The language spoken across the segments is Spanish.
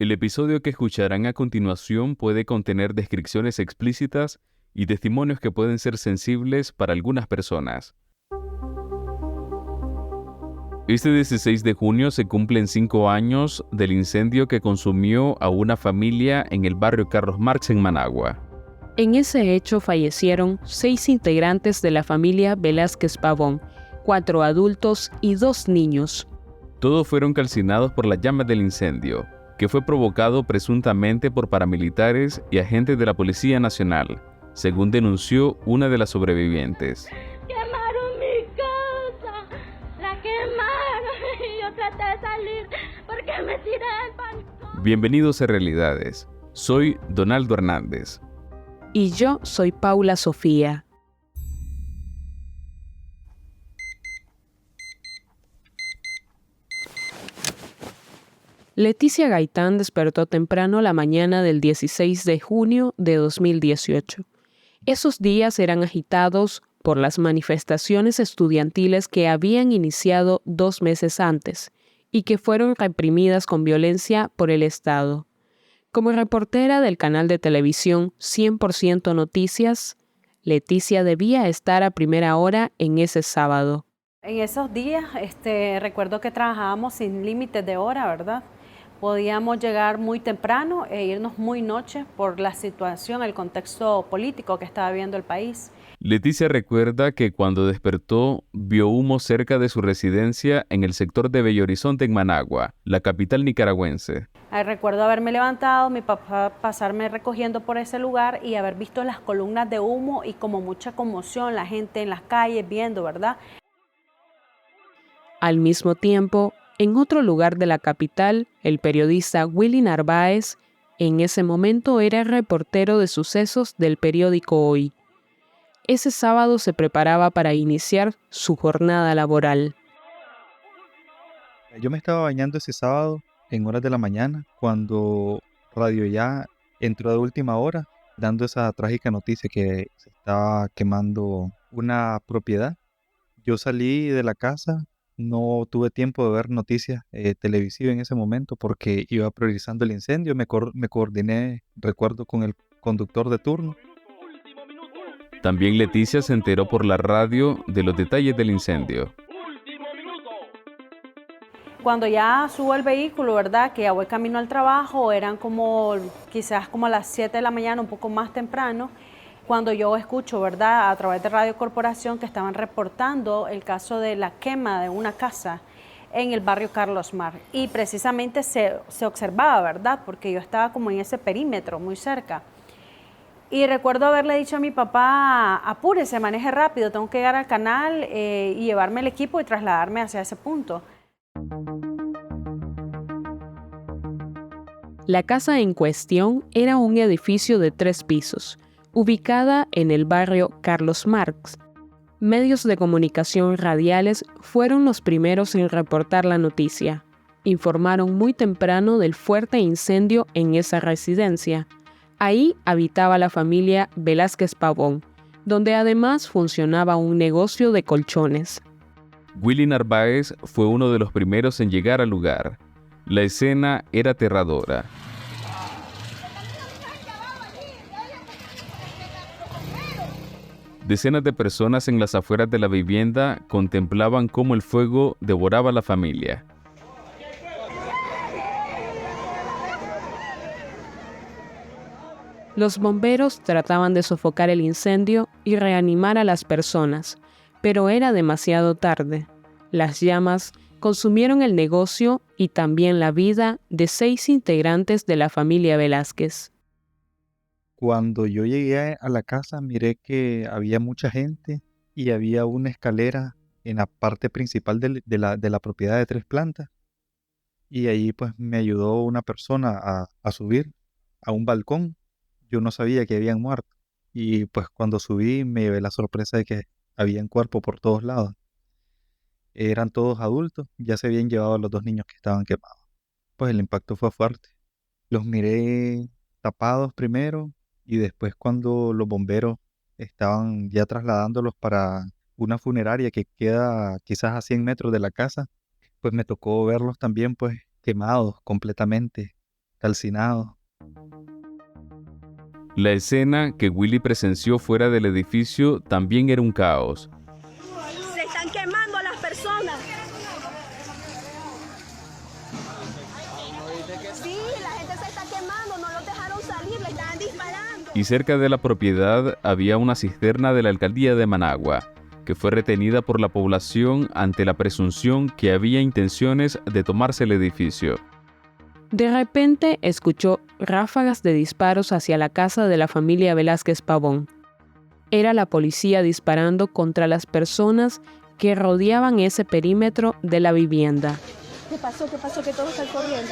El episodio que escucharán a continuación puede contener descripciones explícitas y testimonios que pueden ser sensibles para algunas personas. Este 16 de junio se cumplen 5 años del incendio que consumió a una familia en el barrio Carlos Marx en Managua. En ese hecho fallecieron 6 integrantes de la familia Velázquez Pavón, 4 adultos y 2 niños. Todos fueron calcinados por las llamas del incendio, que fue provocado presuntamente por paramilitares y agentes de la Policía Nacional, según denunció una de las sobrevivientes. Quemaron mi casa, la quemaron y yo traté de salir porque me tiré del balcón. Bienvenidos a Realidades. Soy Donaldo Hernández. Y yo soy Paula Sofía. Leticia Gaitán despertó temprano la mañana del 16 de junio de 2018. Esos días eran agitados por las manifestaciones estudiantiles que habían iniciado 2 meses antes y que fueron reprimidas con violencia por el Estado. Como reportera del canal de televisión 100% Noticias, Leticia debía estar a primera hora en ese sábado. En esos días recuerdo que trabajábamos sin límites de hora, ¿verdad? Podíamos llegar muy temprano e irnos muy noche por la situación, el contexto político que estaba viviendo el país. Leticia recuerda que cuando despertó vio humo cerca de su residencia en el sector de Bello Horizonte en Managua, la capital nicaragüense. Recuerdo haberme levantado, mi papá pasarme recogiendo por ese lugar y haber visto las columnas de humo y como mucha conmoción, la gente en las calles viendo, ¿verdad? Al mismo tiempo, en otro lugar de la capital, el periodista Willy Narváez, en ese momento era reportero de sucesos del periódico Hoy. Ese sábado se preparaba para iniciar su jornada laboral. Yo me estaba bañando ese sábado en horas de la mañana cuando Radio Ya entró de última hora dando esa trágica noticia que se estaba quemando una propiedad. Yo salí de la casa, no tuve tiempo de ver noticias televisivas en ese momento porque iba priorizando el incendio. Me coordiné, recuerdo, con el conductor de turno. También Leticia se enteró por la radio de los detalles del incendio. Cuando ya subo al vehículo, ¿verdad? Que ya voy camino al trabajo, eran quizás como a las 7 de la mañana, un poco más temprano, cuando yo escucho, ¿verdad? A través de Radio Corporación que estaban reportando el caso de la quema de una casa en el barrio Carlos Marx. Y precisamente se observaba, ¿verdad? Porque yo estaba como en ese perímetro, muy cerca. Y recuerdo haberle dicho a mi papá, apúrese, maneje rápido, tengo que llegar al canal y llevarme el equipo y trasladarme hacia ese punto. La casa en cuestión era un edificio de 3 pisos, ubicada en el barrio Carlos Marx. Medios de comunicación radiales fueron los primeros en reportar la noticia. Informaron muy temprano del fuerte incendio en esa residencia. Ahí habitaba la familia Velázquez Pavón, donde además funcionaba un negocio de colchones. Willy Narváez fue uno de los primeros en llegar al lugar. La escena era aterradora. Decenas de personas en las afueras de la vivienda contemplaban cómo el fuego devoraba a la familia. Los bomberos trataban de sofocar el incendio y reanimar a las personas, pero era demasiado tarde. Las llamas consumieron el negocio y también la vida de 6 integrantes de la familia Velázquez. Cuando yo llegué a la casa miré que había mucha gente y había una escalera en la parte principal de la propiedad de 3 plantas. Y ahí pues me ayudó una persona a subir a un balcón. Yo no sabía que habían muerto. Y pues cuando subí me llevé la sorpresa de que habían cuerpos por todos lados. Eran todos adultos, ya se habían llevado a los 2 niños que estaban quemados. Pues el impacto fue fuerte. Los miré tapados primero y después cuando los bomberos estaban ya trasladándolos para una funeraria que queda quizás a 100 metros de la casa, pues me tocó verlos también pues quemados completamente. calcinado. La escena que Willy presenció fuera del edificio también era un caos. Se están quemando a las personas. Sí, la gente se está quemando, no los dejaron salir, le estaban disparando. Y cerca de la propiedad había una cisterna de la alcaldía de Managua, que fue retenida por la población ante la presunción que había intenciones de tomarse el edificio. De repente escuchó ráfagas de disparos hacia la casa de la familia Velázquez Pavón. Era la policía disparando contra las personas que rodeaban ese perímetro de la vivienda. ¿Qué pasó? Que todos están corriendo.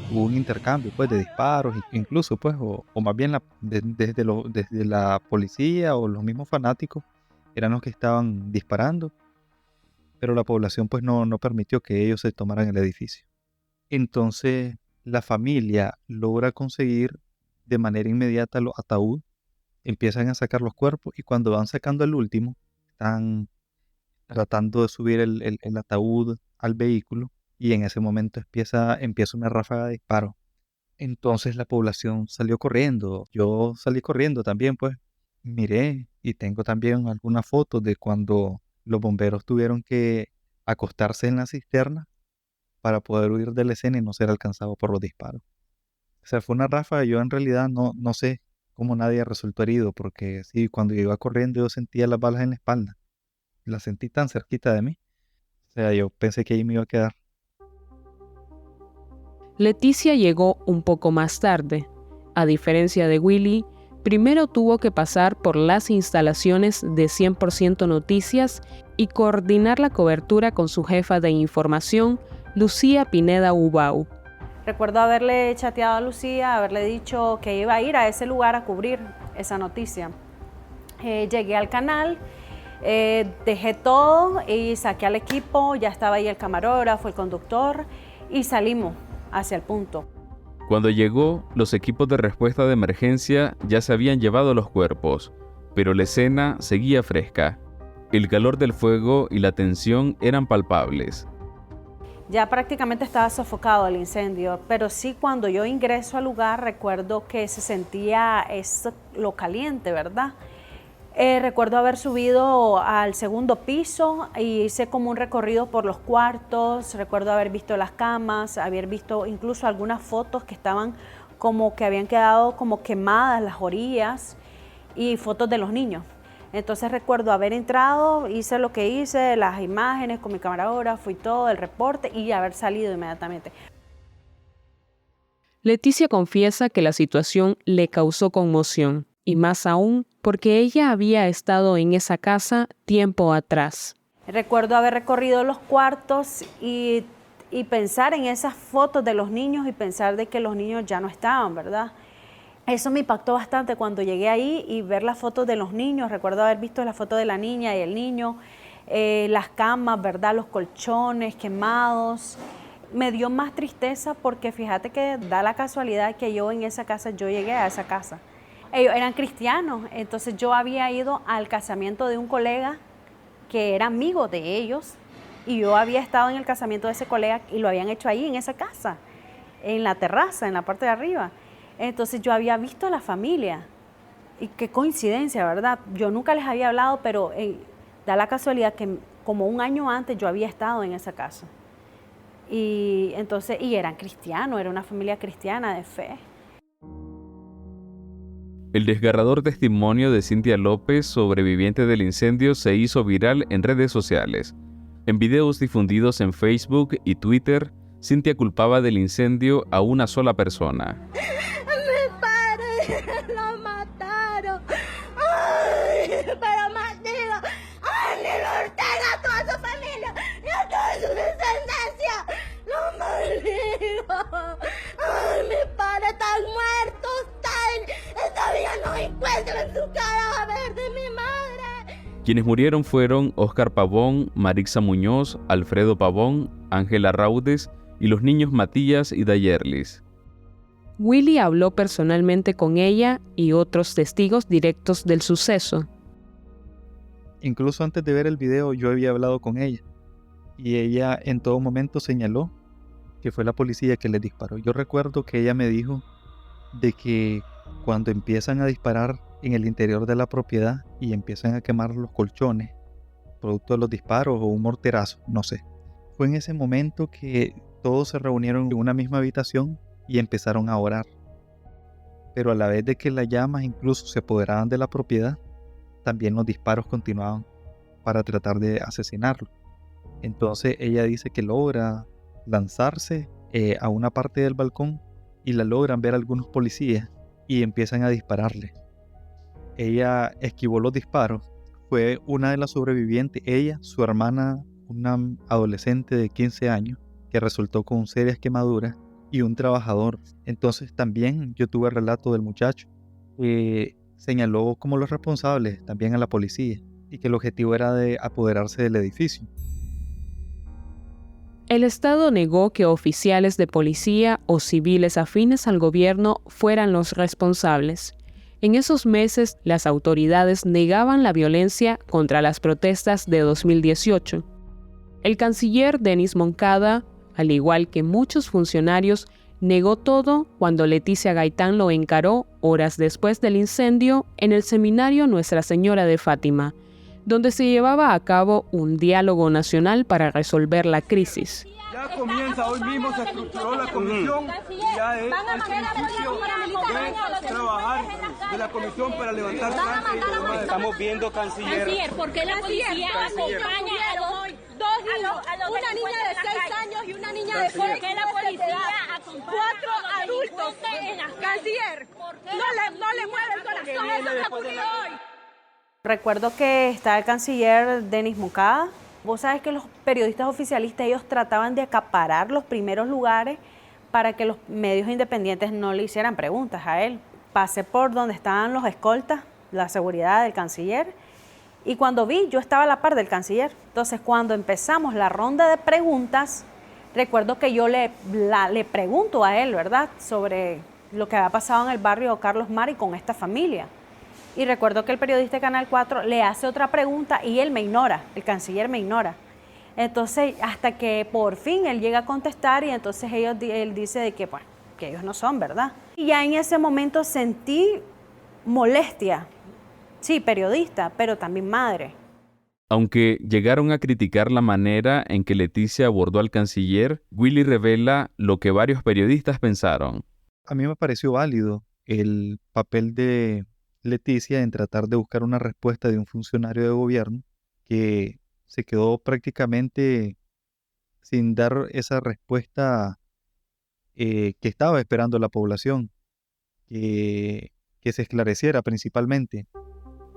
Hubo un intercambio pues, de disparos, incluso, pues, o más bien desde la policía o los mismos fanáticos eran los que estaban disparando, pero la población pues, no permitió que ellos se tomaran el edificio. Entonces la familia logra conseguir de manera inmediata los ataúdes, empiezan a sacar los cuerpos y cuando van sacando el último, están tratando de subir el ataúd al vehículo y en ese momento empieza una ráfaga de disparos. Entonces la población salió corriendo, yo salí corriendo también, pues miré y tengo también algunas fotos de cuando los bomberos tuvieron que acostarse en la cisterna para poder huir de la escena y no ser alcanzados por los disparos. O sea, fue una ráfaga, yo en realidad no sé cómo nadie resultó herido, porque sí, cuando yo iba corriendo yo sentía las balas en la espalda, las sentí tan cerquita de mí, o sea, yo pensé que ahí me iba a quedar. Leticia llegó un poco más tarde. A diferencia de Willy, primero tuvo que pasar por las instalaciones de 100% Noticias y coordinar la cobertura con su jefa de información, Lucía Pineda Ubau. Recuerdo haberle chateado a Lucía, haberle dicho que iba a ir a ese lugar a cubrir esa noticia. Llegué al canal, dejé todo y saqué al equipo, ya estaba ahí el camarógrafo, el conductor y salimos hacia el punto. Cuando llegó, los equipos de respuesta de emergencia ya se habían llevado los cuerpos, pero la escena seguía fresca. El calor del fuego y la tensión eran palpables. Ya prácticamente estaba sofocado el incendio, pero sí cuando yo ingreso al lugar recuerdo que se sentía lo caliente, ¿verdad? Recuerdo haber subido al segundo piso y hice como un recorrido por los cuartos, recuerdo haber visto las camas, haber visto incluso algunas fotos que estaban como que habían quedado como quemadas las orillas y fotos de los niños. Entonces recuerdo haber entrado, hice lo que hice, las imágenes con mi camarógrafo y todo, el reporte y haber salido inmediatamente. Leticia confiesa que la situación le causó conmoción, y más aún porque ella había estado en esa casa tiempo atrás. Recuerdo haber recorrido los cuartos y pensar en esas fotos de los niños y pensar de que los niños ya no estaban, ¿verdad? Eso me impactó bastante cuando llegué ahí y ver las fotos de los niños. Recuerdo haber visto la foto de la niña y el niño, las camas, ¿verdad? Los colchones quemados. Me dio más tristeza porque fíjate que da la casualidad que yo llegué a esa casa. Ellos eran cristianos, entonces yo había ido al casamiento de un colega que era amigo de ellos y yo había estado en el casamiento de ese colega y lo habían hecho ahí en esa casa, en la terraza, en la parte de arriba. Entonces yo había visto a la familia y qué coincidencia, ¿verdad? Yo nunca les había hablado, pero da la casualidad que como un año antes yo había estado en esa casa. Y eran cristianos, era una familia cristiana de fe. El desgarrador testimonio de Cintia López, sobreviviente del incendio, se hizo viral en redes sociales. En videos difundidos en Facebook y Twitter, Cintia culpaba del incendio a una sola persona. Mi padre lo mataron. Ay, pero maldigo a Daniel Ortega, a toda su familia y a toda su descendencia. Lo maldigo. Ay, mi padre está muerto. Todavía no encuentran su cadáver de mi madre. Quienes murieron fueron Óscar Pavón, Marixa Muñoz, Alfredo Pavón, Ángela Raudes y los niños Matías y Dayerlis. Willy habló personalmente con ella y otros testigos directos del suceso. Incluso antes de ver el video yo había hablado con ella y ella en todo momento señaló que fue la policía que les disparó. Yo recuerdo que ella me dijo de que cuando empiezan a disparar en el interior de la propiedad y empiezan a quemar los colchones, producto de los disparos o un morterazo, no sé. Fue en ese momento que todos se reunieron en una misma habitación y empezaron a orar. Pero a la vez de que las llamas incluso se apoderaban de la propiedad, también los disparos continuaban para tratar de asesinarlo. Entonces ella dice que logra lanzarse a una parte del balcón y la logran ver algunos policías y empiezan a dispararle. Ella esquivó los disparos. Fue una de las sobrevivientes, ella, su hermana, una adolescente de 15 años que resultó con serias quemaduras, y un trabajador. Entonces también yo tuve el relato del muchacho que señaló como los responsables también a la policía y que el objetivo era de apoderarse del edificio. El Estado negó que oficiales de policía o civiles afines al gobierno fueran los responsables. En esos meses, las autoridades negaban la violencia contra las protestas de 2018. El canciller Denis Moncada, al igual que muchos funcionarios, negó todo cuando Leticia Gaitán lo encaró horas después del incendio en el seminario Nuestra Señora de Fátima, donde se llevaba a cabo un diálogo nacional para resolver la crisis. Ya comienza, hoy mismo se estructuró la comisión y ya es el principio de trabajar de la comisión para levantar cáncer. Estamos viendo, canciller, ¿por qué la policía acompaña a los dos niños, una niña de 6 años y una niña de 4? ¿Por qué la policía acompaña 4 adultos en las canciller? No le mueve el corazón, eso se ocurrió hoy. Recuerdo que está el canciller Denis Moncada. Vos sabés que los periodistas oficialistas, ellos trataban de acaparar los primeros lugares para que los medios independientes no le hicieran preguntas a él. Pasé por donde estaban los escoltas, la seguridad del canciller, y cuando vi, yo estaba a la par del canciller. Entonces, cuando empezamos la ronda de preguntas, recuerdo que yo le pregunto a él, ¿verdad?, sobre lo que había pasado en el barrio Carlos Mari con esta familia. Y recuerdo que el periodista de Canal 4 le hace otra pregunta y él me ignora, el canciller me ignora. Entonces, hasta que por fin él llega a contestar y entonces él dice de que, bueno, que ellos no son, ¿verdad? Y ya en ese momento sentí molestia. Sí, periodista, pero también madre. Aunque llegaron a criticar la manera en que Leticia abordó al canciller, Willy revela lo que varios periodistas pensaron. A mí me pareció válido el papel de Leticia en tratar de buscar una respuesta de un funcionario de gobierno que se quedó prácticamente sin dar esa respuesta que estaba esperando la población, que se esclareciera principalmente.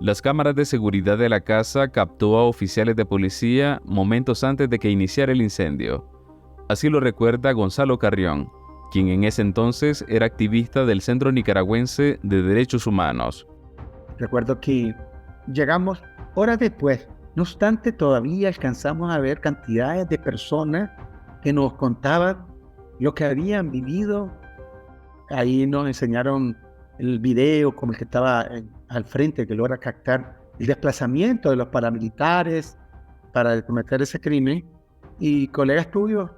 Las cámaras de seguridad de la casa captó a oficiales de policía momentos antes de que iniciara el incendio. Así lo recuerda Gonzalo Carrión, quien en ese entonces era activista del Centro Nicaragüense de Derechos Humanos. Recuerdo que llegamos horas después. No obstante, todavía alcanzamos a ver cantidades de personas que nos contaban lo que habían vivido. Ahí nos enseñaron el video como el que estaba al frente, que logra captar el desplazamiento de los paramilitares para cometer ese crimen. Y colegas tuyos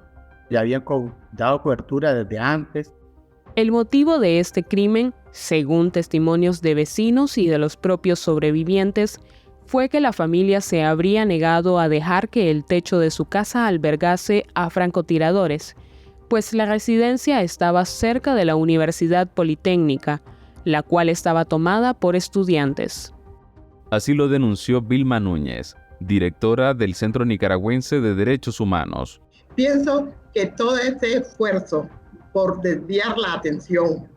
ya habían dado cobertura desde antes. El motivo de este crimen, según testimonios de vecinos y de los propios sobrevivientes, fue que la familia se habría negado a dejar que el techo de su casa albergase a francotiradores, pues la residencia estaba cerca de la Universidad Politécnica, la cual estaba tomada por estudiantes. Así lo denunció Vilma Núñez, directora del Centro Nicaragüense de Derechos Humanos. Pienso que todo ese esfuerzo por desviar la atención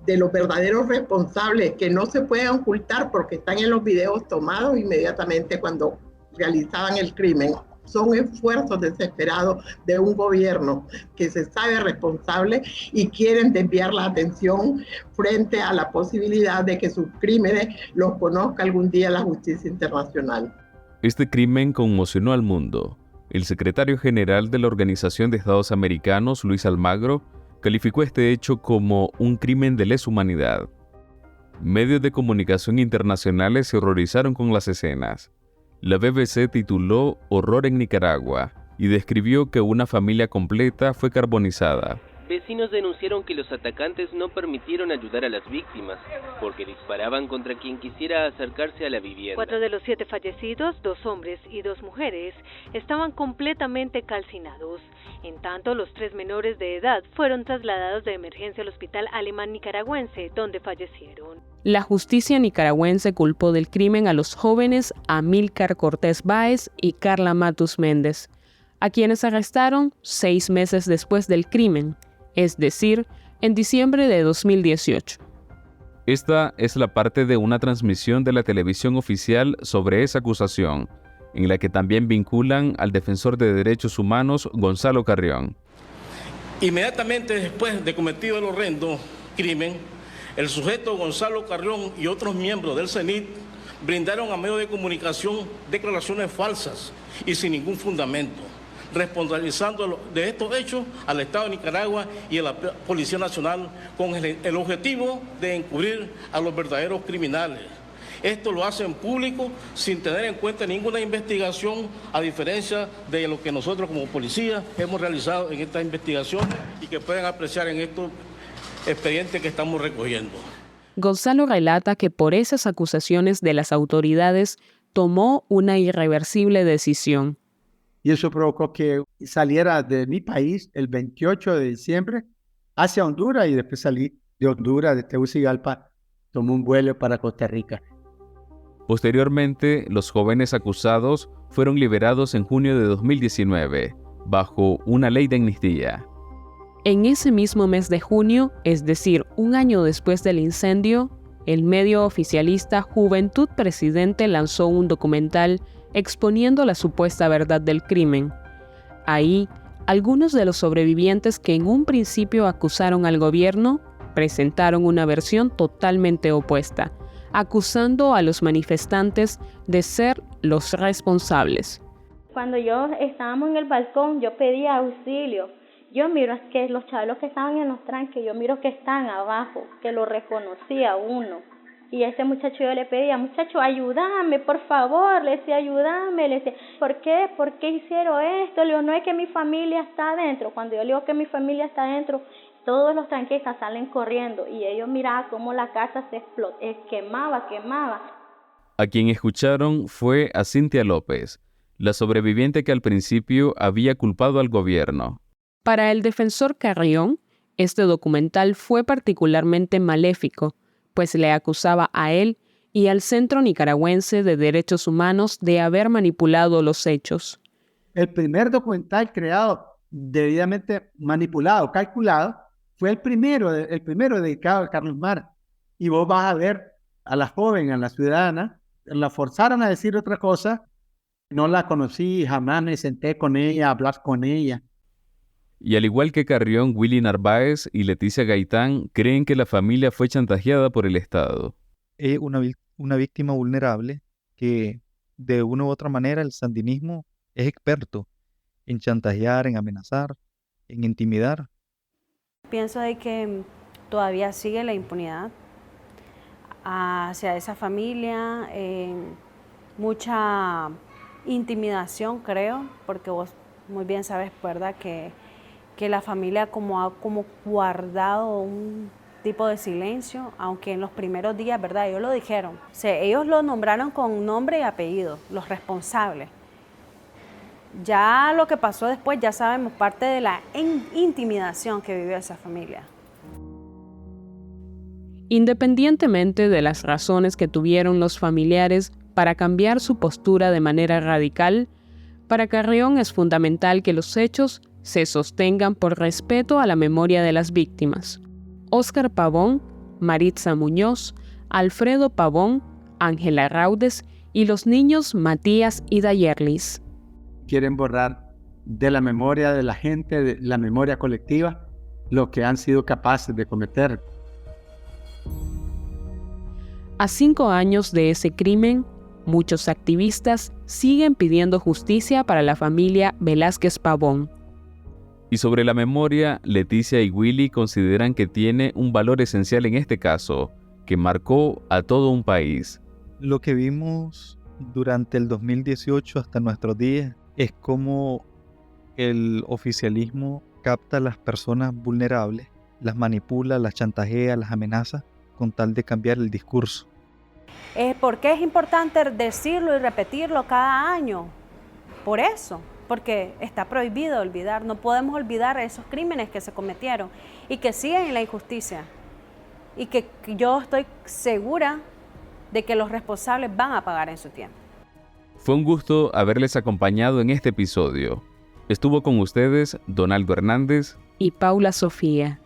de los verdaderos responsables, que no se pueden ocultar porque están en los videos tomados inmediatamente cuando realizaban el crimen, son esfuerzos desesperados de un gobierno que se sabe responsable y quieren desviar la atención frente a la posibilidad de que sus crímenes los conozca algún día la justicia internacional. Este crimen conmocionó al mundo. El secretario general de la Organización de Estados Americanos, Luis Almagro, calificó este hecho como un crimen de lesa humanidad. Medios de comunicación internacionales se horrorizaron con las escenas. La BBC tituló Horror en Nicaragua y describió que una familia completa fue carbonizada. Vecinos denunciaron que los atacantes no permitieron ayudar a las víctimas, porque disparaban contra quien quisiera acercarse a la vivienda. 4 de los 7 fallecidos, 2 hombres y 2 mujeres, estaban completamente calcinados. En tanto, los 3 menores de edad fueron trasladados de emergencia al hospital alemán nicaragüense, donde fallecieron. La justicia nicaragüense culpó del crimen a los jóvenes Amílcar Cortés Báez y Carla Matus Méndez, a quienes arrestaron 6 meses después del crimen, es decir, en diciembre de 2018. Esta es la parte de una transmisión de la televisión oficial sobre esa acusación, en la que también vinculan al defensor de derechos humanos Gonzalo Carrión. Inmediatamente después de cometido el horrendo crimen, el sujeto Gonzalo Carrión y otros miembros del CENIT brindaron a medios de comunicación declaraciones falsas y sin ningún fundamento, responsabilizando de estos hechos al Estado de Nicaragua y a la Policía Nacional con el objetivo de encubrir a los verdaderos criminales. Esto lo hacen público sin tener en cuenta ninguna investigación, a diferencia de lo que nosotros como policía hemos realizado en estas investigaciones y que pueden apreciar en estos expedientes que estamos recogiendo. Gonzalo relata que por esas acusaciones de las autoridades tomó una irreversible decisión. Y eso provocó que saliera de mi país el 28 de diciembre hacia Honduras y después salí de Honduras, de Tegucigalpa, tomé un vuelo para Costa Rica. Posteriormente, los jóvenes acusados fueron liberados en junio de 2019, bajo una ley de amnistía. En ese mismo mes de junio, es decir, un año después del incendio, el medio oficialista Juventud Presidente lanzó un documental exponiendo la supuesta verdad del crimen. Ahí, algunos de los sobrevivientes que en un principio acusaron al gobierno presentaron una versión totalmente opuesta, acusando a los manifestantes de ser los responsables. Cuando yo estábamos en el balcón, yo pedía auxilio. Yo miro que los chavos que estaban en los tranques, yo miro que están abajo, que lo reconocía uno. Y a ese muchacho yo le pedía, muchacho, ayúdame, por favor, le decía, ayúdame, le decía, ¿por qué? ¿Por qué hicieron esto? Le digo, no es que mi familia está adentro. Cuando yo le digo que mi familia está adentro, todos los tranquistas salen corriendo y ellos miraban cómo la casa se quemaba. A quien escucharon fue a Cintia López, la sobreviviente que al principio había culpado al gobierno. Para el defensor Carrión, este documental fue particularmente maléfico, pues le acusaba a él y al Centro Nicaragüense de Derechos Humanos de haber manipulado los hechos. El primer documental creado, debidamente manipulado, calculado, fue el primero dedicado a Carlos Mar. Y vos vas a ver a la joven, a la ciudadana, la forzaron a decir otra cosa. No la conocí, jamás me senté con ella, a hablar con ella. Y al igual que Carrión, Willy Narváez y Leticia Gaitán creen que la familia fue chantajeada por el Estado. Es una víctima vulnerable que de una u otra manera el sandinismo es experto en chantajear, en amenazar, en intimidar. Pienso de que todavía sigue la impunidad hacia esa familia, mucha intimidación creo, porque vos muy bien sabes, ¿verdad?, que la familia ha guardado un tipo de silencio, aunque en los primeros días, ¿verdad?, ellos lo dijeron. O sea, ellos lo nombraron con nombre y apellido, los responsables. Ya lo que pasó después, ya sabemos, parte de la intimidación que vivió esa familia. Independientemente de las razones que tuvieron los familiares para cambiar su postura de manera radical, para Carrión es fundamental que los hechos se sostengan por respeto a la memoria de las víctimas. Óscar Pavón, Maritza Muñoz, Alfredo Pavón, Ángela Raudes y los niños Matías y Dayerlis. Quieren borrar de la memoria de la gente, de la memoria colectiva, lo que han sido capaces de cometer. A 5 años de ese crimen, muchos activistas siguen pidiendo justicia para la familia Velázquez Pavón. Y sobre la memoria, Leticia y Willy consideran que tiene un valor esencial en este caso, que marcó a todo un país. Lo que vimos durante el 2018 hasta nuestros días es como el oficialismo capta a las personas vulnerables, las manipula, las chantajea, las amenaza con tal de cambiar el discurso. ¿Por qué es importante decirlo y repetirlo cada año? Por eso, porque está prohibido olvidar. No podemos olvidar esos crímenes que se cometieron y que siguen en la injusticia. Y que yo estoy segura de que los responsables van a pagar en su tiempo. Fue un gusto haberles acompañado en este episodio. Estuvo con ustedes Donaldo Hernández y Paula Sofía.